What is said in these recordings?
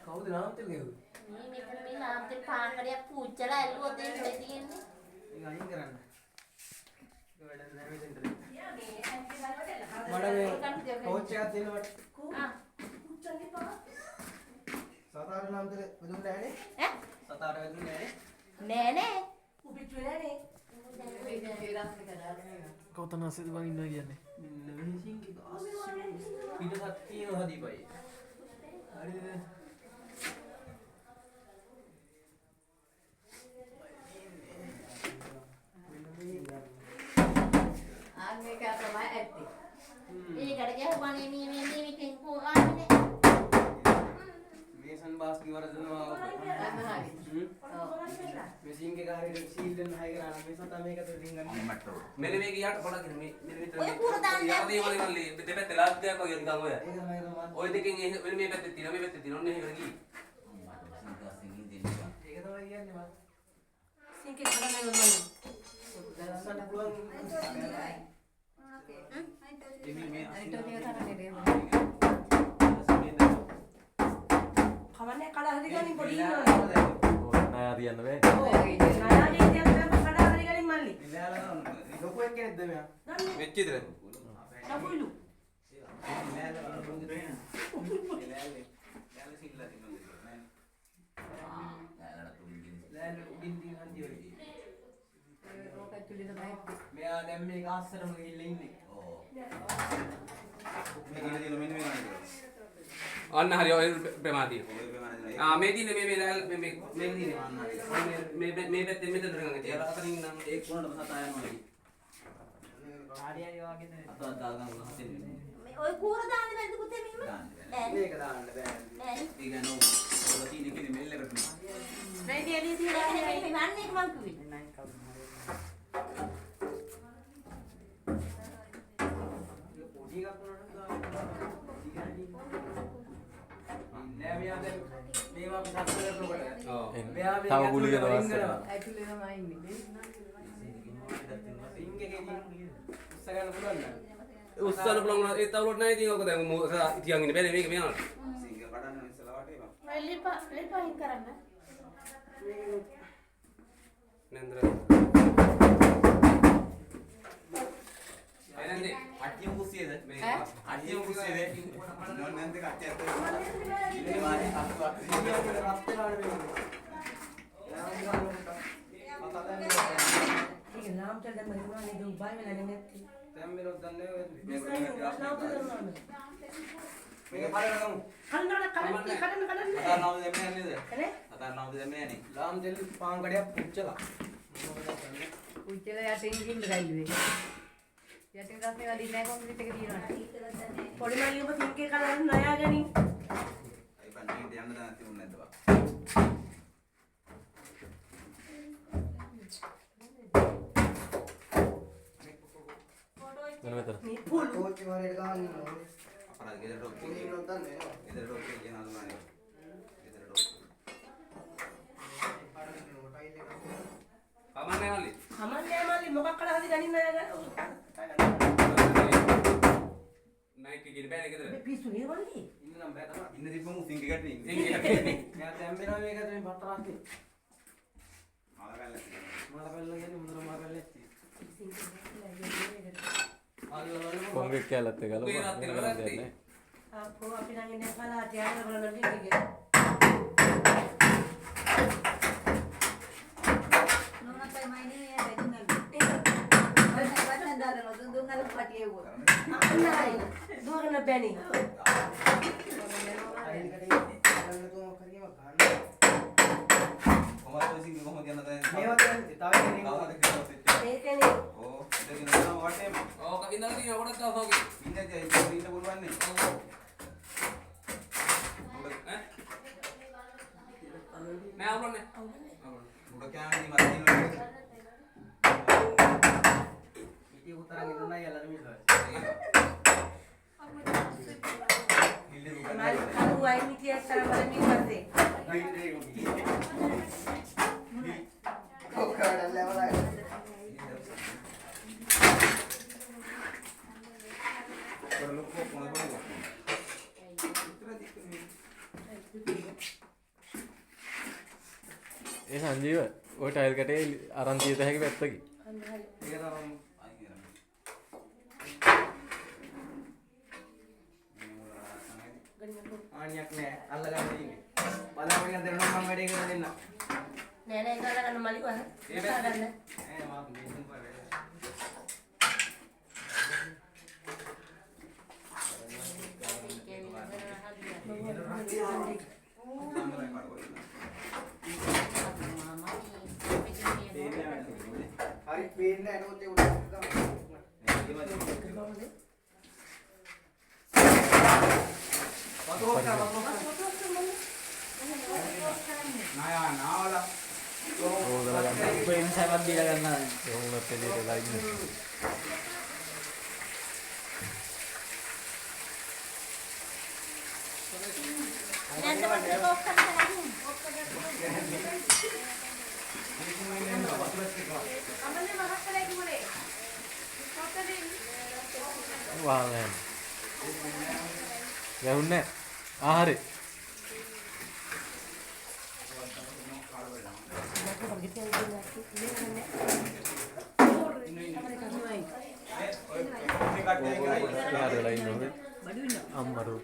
කවුද නාම තෙල් ගෙව්වේ? මේ මෙතන මේ නාම තෙල් පාකඩයක් පුච්චලා ඇල්ලුවොත් ඒක ඉතින් තියෙන්නේ. ඒක අයින් කරන්න. ඒක වැඩක් නෑ මෙතෙන්ට. මඩ මේ කෝච් එකක් දෙන්නවට. ආ. පුච්චන්නේ පා. සතාර නාම තෙල් බෙදුන්නේ නෑනේ? ඈ? සතාර බෙදුන්නේ නෑනේ? නෑ නෑ. උපිච්චුවේ නෑනේ. කවුතන අසෙද බං ඉන්නවා කියන්නේ. මෙන්න මේසින් පිටසක් තියෙනවා හදිපයි. හරිද? මේක තමයි ඇත්තේ. ඒකට ගැහුවානේ මේ මේකෙන් කොහානේ. මේසන් බාස්කි වරදනවා. මෙසින් එක හරියට සීල් දෙන්න හයි කරා නම් මේසන් තමයි මේක දෙලින් ගන්න. මෙන්න මේක යට පොඩක් මේ විතර ඔය පුර දාන්න යටදී වල ගල්ලි දෙපැත්තේ ලාස්ට්යක් වගේ නිකන් ඔය. ඒක තමයි තමයි. ඔය දෙකෙන් මෙන්න මේ පැත්තේ තියෙනවා මේ පැත්තේ තියෙනවා ඔන්න එහෙකට ගිහින්. ඒක තමයි කියන්නේ මම. සිංකේ කරන්නේ මොනවද? සන්න පුළුවන්. මේ කවන්නේ කඩ හරි ගනින් පොඩි ඉන්නවා. නෑ හරියන්න බෑ. ඔව්. නායාගේ තියක් තමයි කඩ හරි ගනින් මල්ලි. ඉලාලා ලොකු එක්කෙනෙක්ද මෙයා? වෙච්ච ඉතල. නපුයිලු. මෙයා දැන් මේක ආස්සරම ගිහිල්ලා ඉන්නේ. අන්න හරි ඔය ප්‍රමාදී. මේ දිනේ මේ දිනේ මේ පැත්තේ මෙතන ගංගා තියලා අතරින් නම් ඒක කොනඩම සතා යනවා. ආඩියයි වගේ නේ. අතවත් දාගන්න හතෙන්. මේ ඔය කූර දාන්නේ බැරිද පුතේ මෙහෙම? නෑ. මේක දාන්න බෑ. නෑ. ඒ ගනෝ ඔය තීන කිරි මෙල්ලකට. රෙඩි එළිය තියලා මේ වන්නේ එක මං කිව්වේ. පොඩි එකක් වුණාට නෑ මෙයා දැන් මේවා අපි සක්සල කරනකොට. ඔව්. මෙයා තව ගුලිය දවස්. ඇතුලේ තමයි ඉන්නේ. සිං එකේදී උස්ස ගන්න පුළුවන් නේද? උස්සන්න පුළුවන් ඒ තවලොත් නැහැ ඉතින් ඔක දැන් ඉතින් ඉන්නේ බැලේ මේක මෙයාට. සිං එක කඩන්න ඉස්සලා වටේ බං. ලිපයින් කරන්න. නේන්ද්‍ර. එනන්නේ අට්ටියම් කුස්සියද මේ අට්ටියම් කුස්සියද නෝන් නැන්ද කට්ටිය අතේ මේ වාරේ අත්වත් රත් වෙනවනේ මේක. ඒක නාම තෙල් දැම්ම නුනා නේද උබයි වෙලා නැන්නේ. දැන් මෙලොත් දන්නේ ඔය නාම තෙල් දාන්න. මේක බලන්න. කන්නවල කඩන්න. අතාර නාම දෙන්නේ නේද එනේ? අතාර නාම දෙන්නේ නැහැ ලාම් දෙල් පාන් කඩයක් පුච්චලා. උච්චල යටින් ගිහින් ගල්ලුවේ. යටින් දැස්සේ වැඩි නෑ කොහොමද එක දිනවනේ. පොඩි මල්ලි ඔබ සිංකේ කඩන්න නායාගනි. අයි බන්නේ යන්න දාන්න තිබුණ නැද්ද බා මෙන්න මෙතන. මේ පුල්. කෝච්චි වරේට ගහන්න ඕනේ. අපරාධ ගෙදරට ඔක්කොම පොඩි නෝ දන්නේ නේද? ගෙදරට ඔක්කොම කියන අනුමානේ ගෙදරට ඔක්කොම කමන්නේ මල්ලි කමන්නේ මල්ලි මොකක් කඩ හරි ගනින් නායාගන්න. නයිට් එකේ බෑනේ ගෙදර මේ පිස්සු නේ මල්ලි. ඉන්න නම් බෑ තමයි. ඉන්න දීපමු සිංග එකට ඉන්නේ මෙයා දැන් වෙනවා මේකට මේ පතරාස්ති. මල පැල්ල මල පැල්ල කියන්නේ මුදර මල පැල්ලේ. කොංගෙක් කැලත් එක උගේ රත් වෙන වැඩක් ගලපන්. අපෝ අපි නම් ඉන්නේ පලාට යන්න බලන්න දෙන්නේ. නොනතයි මයිනේ වැදුනල්. වචන දාරන දුංගල පටියේ වෝ. අන්නයි. දුරන බැනි. අයින්කට බලන්න තුම කරියම ගන්න. කොහමද සිංග කොහමද යන්න දැන් මේවා කියන්නේ තව කෙනෙක් කවුද කියලා සිත් ඒකනේ. ඕ ඉතින් නම වටේම ඕ කකින්දලා තියෙන කොටත් තවසෝගේ ඉන්නේ ඉන්න පුළුවන් නේ නෑ අවුලන්නේ උඩ කෑමේ මතින් ඉතින් උතරන් ඉන්නවා යලා මිසලා. වයින් ඉතියක් කරන් බලමින් ඉන්නේ. කොහොමද ලැබලා ඒ සංජීව ඔය ටයිල් කැටේ අරන් තියත හැකි පැත්තකි. ආනියක් නෑ අල්ලගන්න ඉන්නේ. බලන්න දෙන්න මම වැඩේ කරලා දෙන්න. නෑ නෑ ඒක අල්ලගන්න මල්ලි වහ. ඒක ගන්න. ඈ මාත් මේකෙන් කරේ. හරි පේන්නේ නැහැ නෝත් ඒක වාලෙන් යවුන්නේ ආහාරේ අම්මරු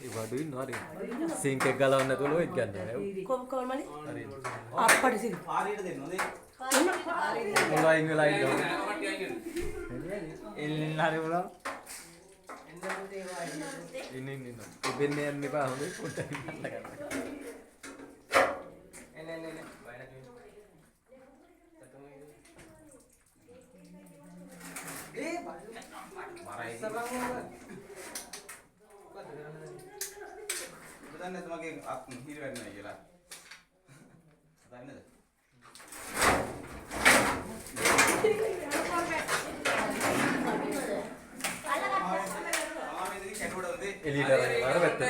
ඒ වඩුයි නෝරි සිංක් එක ගලවන්න නැතුව ලොයිත් ගන්නවා කොහොම මල්ලි? අප්පට සිරි. පාරියට දෙන්න හොඳේ. මොලයින් වෙලා ඉන්නවා එල්ලෙන්න හරි වුණා. ඉන්න ඉබෙන්නේ යන්න එපා හොඳේ පොඩ්ඩක් ඉන්න ගන්න එන්න බයන ඒ මරයි දන්නේ තමගේ අත් හිර වෙන්නේ කියලා. දන්නේද? එලියට අරගෙන අර පැත්තට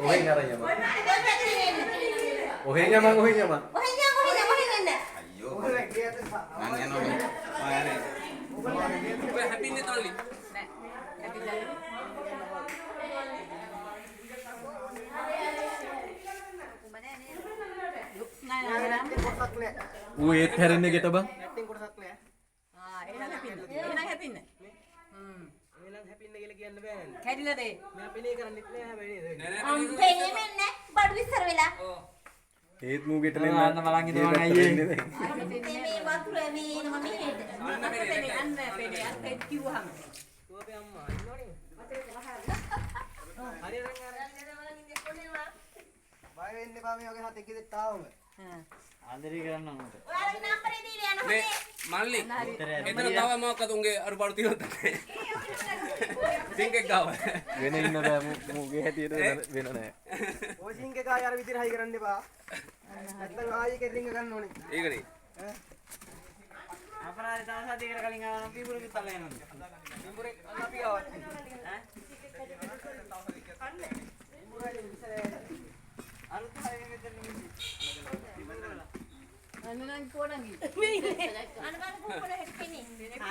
ඔහෙන් අරන් යමු ඔහෙන් යමු අයියෝ. ඔය ගියත් මං යනවා. ආ යන්නේ. ඔය හැපි ඉන්නේ තොල්ලි. කොටක් නෑ. ඌ ඒත් හැරෙන්නේ ගෙට බං නැට්ටින් කොටක් නෑ. එහෙනම් හැපින්න. එහෙනම් හැපින්න කියලා කියන්න බෑ නේද? කැඩිලාද ඒ? මම පෙනේ කරන්නෙත් නෑ හැබැයි නේද? නෑ පෙනේ මෙන්න බඩු විස්තර වෙලා. ඔව්. ඒත් මූ ගෙට මෙන්න බලන් ඉඳවන අයියේ මේ වතුර මේනම මෙහෙට. අන්න පෙනේ අත් කිව්වහම. කෝපේ අම්මා ඉන්නවනේ. හරි අරන් බය වෙන්න එපා මේ වගේ හතෙක් ගෙදරට ආවම. ආදරේ කරන්න ඕනට. ඔයාලගේ නම්බරේ දීලා යන්න මේ හොඳේ. මල්ලි එතන තව මොකක්ද උන්ගේ අරුපාරු තියෙනවද සිංක් එක ගාව වෙන ඉන්න බෑ මූගේ හැටියට වෙන නෑ ඔය සිංක් එක ආයෙ අර විදිහට හයි කරන්න එපා. නැත්නම් ආයෙ කෙරින්ග ගන්න ඕනේ. ඒකනේ අපරාධ තව සතියකට කලින් ආවනම් පිඹුරෙක් තල්ලා එනවද? පිඹුරෙක් අපි ආවත්. ඈ? අරුත් හරියට මෙතන ඉන්නේ. අන්නනම් කොණන්ගි. අනබන් කොහොමද හැප්පෙන්නේ?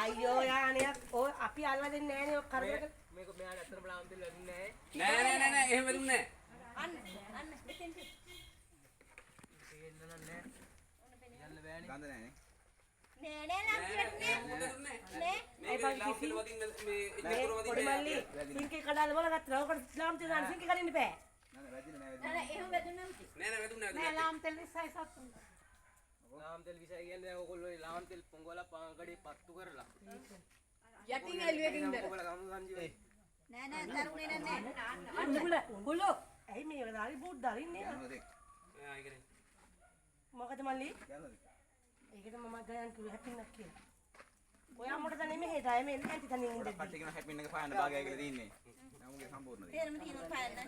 අයියෝ යානියක් ඔය අපි අල්ලා දෙන්නේ නෑනේ ඔය කරදර කර. මේක මෙයාට ඇත්තටම ලාම් දෙන්න වෙන්නේ නෑ එහෙම දුන්නේ අන්න මෙතෙන්ට. තේන්න නෑ. යන්න බෑනේ. ගඳ නැහැ නේ. නෑ නෑ ලම්පියට නෑ. නෑ. මේ ලාම්පිට වදින්න මේ ඉජ්ජපුර පොඩි වදින්න මල්ලි සිංකේ කඩාලා බලලා ගත්තා. ඔකට ලාම් තියලා සිංකේ කඩින්න බෑ. නෑ වැදින නෑ නෑ එහෙම වැදුනම ති. නෑ වැදුන්නේ නෑ ලාම් තෙල් 26ක් ලාම් තෙල් විසයි කියන්නේ ඔයගොල්ලෝ ලාම් තෙල් පොංගවලා පාංගඩේ පත්තු කරලා. යටින් ඇල්ලුවකින් ඉඳලා. ඔයගොල්ලෝ ගමු සංජීවයි. නෑ තරුණේ නෑ. අන්න ගුලෝ ඇයි මේ දාරි බූට් දාරින්නේ යනවද? ඒකනේ මොකද මල්ලි යනවද? ඒකට මම ගයන් කිව්වේ හැපින්නක් කියලා ඔයා මොකටද නෙමෙයි හෙටයි මේ ඇන්ටි තනියෙන් ඉඳලා කට්ටිය කියන හැපින් එක පායන්න භාගය කියලා තින්නේ. නමුගේ සම්පූර්ණද? තේරෙම තියෙනවා පායන්න.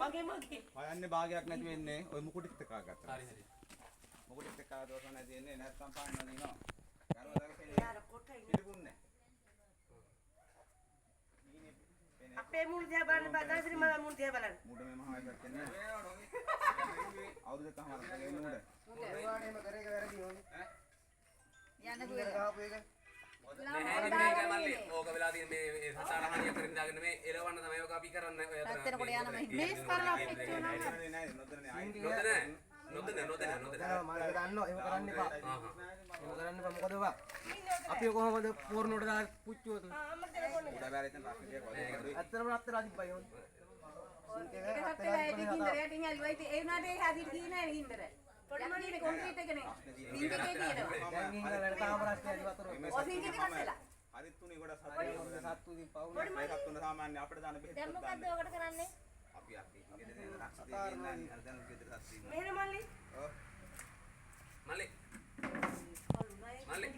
මගේ පායන්නේ භාගයක් නැති වෙන්නේ ඔය මුකුටිත් එකක් ගත්තා. හරි මුකුටිත් එකක් දවස් නැති වෙන්නේ නැත්නම් පායන්න දිනවා. ගරවදක කෙනේ. යාර කොටයි පිළිගුන්නේ. ඊනේ අපේ මුළු දිහා බලන්න බෑ. දවසට මම මුළු දිහා බලන්න. මුඩ මේ මහා එකක් කියන්නේ. අවුරුදු දෙකක් හමාරක් ගන්නේ මුඩ. නැහැ මේක මල්ලි ඕක වෙලා තියෙන මේ සතරහණිය කරින් දාගෙන මේ එලවන්න තමයි ඔක අපි කරන්නේ ඔය අතර ඇත්තට කොට යන මේස් කරලා පිටු නොදන්නේ මම දන්නවා එහෙම කරන්න එපා. එහෙම කරන්න එපා මොකද ඔබ? අපි කොහොමද පෝර්නෝට දාලා පුච්චුවද? උඩ බැරි තන රාක්කේ කොහෙද? ඇත්තටම අත්තර අදිප්පයි හොන්. දැන් ගිහින් වැඩ තාම ප්‍රශ්නයක් වතුර. හරි තුනේ කොට සත්තු දිප්පවුනේ. මේකත් තුන සාමාන්‍ය අපිට දාන බෙහෙත් දැන් මොකද්ද ඔකට කරන්නේ? අපි ගෙදර රක්ෂ දෙන්නේ නැහැ. අර දැන් ගෙදර සත්තු ඉන්නවා. මෙහෙම මල්ලි. ඔව්. මල්ලි මල්ලි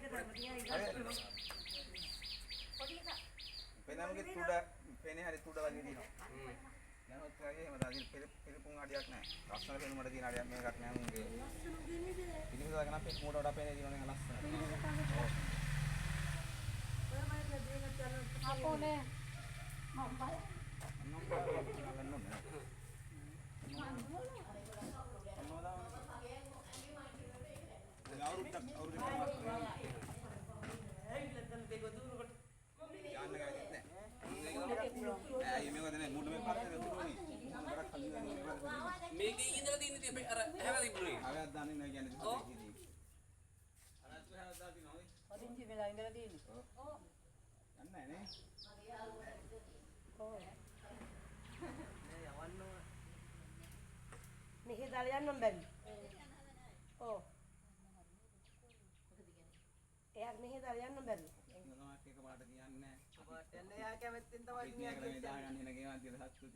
පෙනම්ගේ තුඩ පෙනේ හරි තුඩ වගේ දිනවා. දැන් ඔත් වගේ එහෙම දාගෙන පිළිපුන් අඩියක් නැහැ. ලස්සන පෙනුමට දින අඩියක් මේකක් නෑ උන්ගේ. පිළිම දාගෙන අපේ මෝට වඩා පෙනේ දිනන එක ලස්සන. අපෝනේ මේකේ ඉඳලා තියෙන ඉතින් අර හැම තිබුණේ අවයක් දාන්නේ නැහැ කියන්නේ ඔව්. ඔදින්චි වෙලා ඉඳලා තියෙන්නේ. යන්නේ නැහැ නේ. මෙහෙ දාලා යන්නම් බැරි. ඔව්. එයාට මෙහෙ දාලා යන්නම් බැරි. ඒක පාට කියන්නේ නැහැ. ඔබට එන්න යා කැමැත්තෙන් තමයි ඉතින් ඒක මේ දාගන්න එන ගේමක් කියලා සත්තු.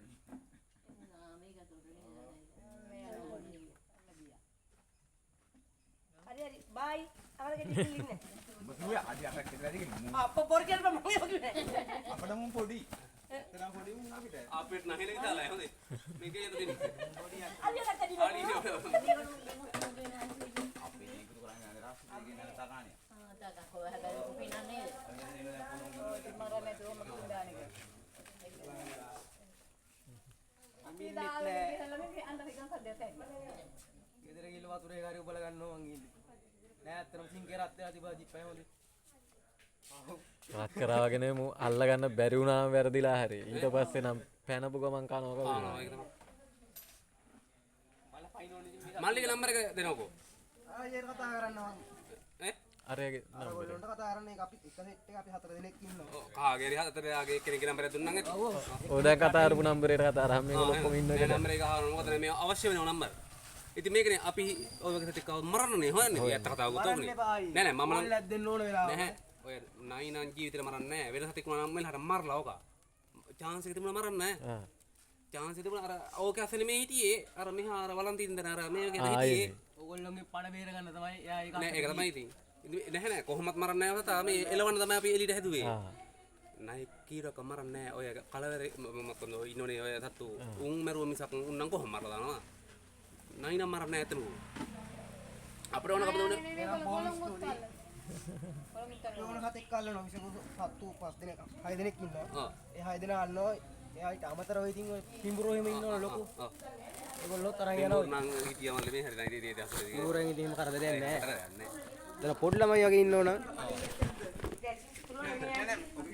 හරි හරි බයි. අවල ගෙඩි ඉන්නේ. ඔබ කිව්වේ අඩි 8ක් විතර ඇති කියලා. අප්ප පොර කියලා මම කිව්වේ. අපිට මුන් පොඩි. එතන පොඩි උන් අපිට. අපිට නැහෙන විතරයි හොඳේ මේකේ යද දෙන්නේ අලියට කඩි. අපි මේක කරන්නේ අර රාස්ති කියන තරාණිය. තාක කොහේ හදලා පින්නන්නේ මරන්නේ තෝම කුණ්ඩානේ. අපි ඉන්නේ ළමයි අnder එකක් හදලා තියෙනවා. ගෙදර ගිහලා වතුරේ කාරි උබල ගන්නවා මං ඉන්නේ. නෑ ඇත්තටම සිංකේ රත් වෙලා තිබා දිප්පයි හොඳේ. රත් කරාගෙන මු අල්ලගන්න බැරි වුණාම වැරදිලා හරි. ඊට පස්සේ නම් පැනපු ගමන් කනවා කවුද? මල්ලිගේ නම්බර එක දෙනවකෝ ආයෙත් කතා කරනවා. ඈ අරගේ අර ඔයගොල්ලන්ට කතා කරන්න එක අපි එක සෙට් එක අපි 4 දෙනෙක් ඉන්නවා. කාගේ හරි හතරේ කෙනෙක්ගේ නම්බරය දුන්නම් ඇති ඔය දැන් කතා කරපු නම්බරේට කතා කරාම මේක ලොක්කම ඉන්න එකට. නම්බර එක අහනවා මොකද මේ අවශ්‍ය වෙන නම්බර ඉතින් මේකනේ අපි ඔය වගේ ටිකව මරන්නනේ හොයන්නේ ඇත්ත කතාවකුත් ඕකනේ නෑ නෑ මම නම් මොල්ලක් දෙන්න ඕන වෙලාව. නැහැ ඔය නයිනන් ජීවිතේ මරන්නේ නැහැ වෙන සතෙක් නම් මෙලහට මරලා ඕක chance එක තිබුණා මරන්නේ නැහැ ආ. chance එක තිබුණා අර ඕක ඇසනේ මේ හිටියේ අර මෙහා අර වලන්තින් දෙන අර මේ ගැන හිටියේ ඕගොල්ලෝගේ පණ බේර ගන්න තමයි එයා ඒක නෑ ඒක තමයි ඉතින් නැහැ නෑ කොහොමත් මරන්නේ නැහැ තා මේ එලවන්න තමයි අපි එළියට හැදුවේ ආ. නයි කීරක මරන්නේ නැහැ ඔය කලවර මොකද ඉන්නෝනේ ඔය සත්තු උන් මරුව මිසක් උන් නම් කොහොම මරලා දානවා නයිනම් මරන්නේ නැහැ එතන අපිට ඕන කපද උනේ ඕන හතෙක් අල්ලනවා විසකු සත්තු 5 දෙනෙක් 6 දෙනෙක් ඉන්නවා. ආ ඒ 6 දෙනා අල්ලනවා. එයාට අමතරව ඉතින් ඔය පිඹුරෝ එහෙම ඉන්නවනේ ලොකු. ආ ඒගොල්ලෝ තරන් යනවා. මං හිටියා මල්ලේ මේ හරි නයි දේ දේ අසලේ පිඹුරෙන් ඉතින් එහෙම කරදරයක් නැහැ. නැහැ එතන පොඩි ළමයි වගේ ඉන්නවනම් නෑ නෑ ඔබ